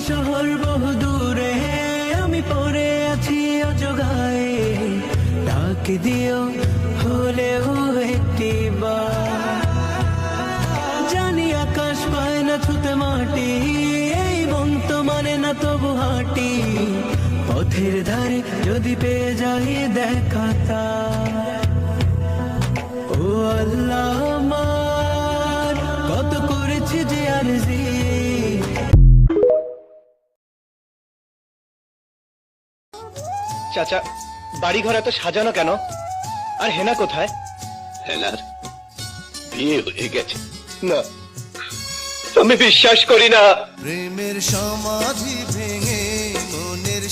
শহর বহু দূরে, আমি পড়ে আছি অজগায়ে, ডাক দিও হলেও একটি বার। জানি আকাশ পায় না ছুতে মাটি, এই মন তো মানে না তবু হাঁটি, পথের ধারে যদি পেয়ে যাই দেখা তার। ও আল্লাহ আমার কত করেছি যে আরজি। চাচা, বাড়ি ঘর এত সাজানো কেন? আর হেনা কোথায়? হেনার বিয়ে হয়ে গেছে। না, আমি বিশ্বাস করি না। প্রেমের সমাধি ভেঙে মনের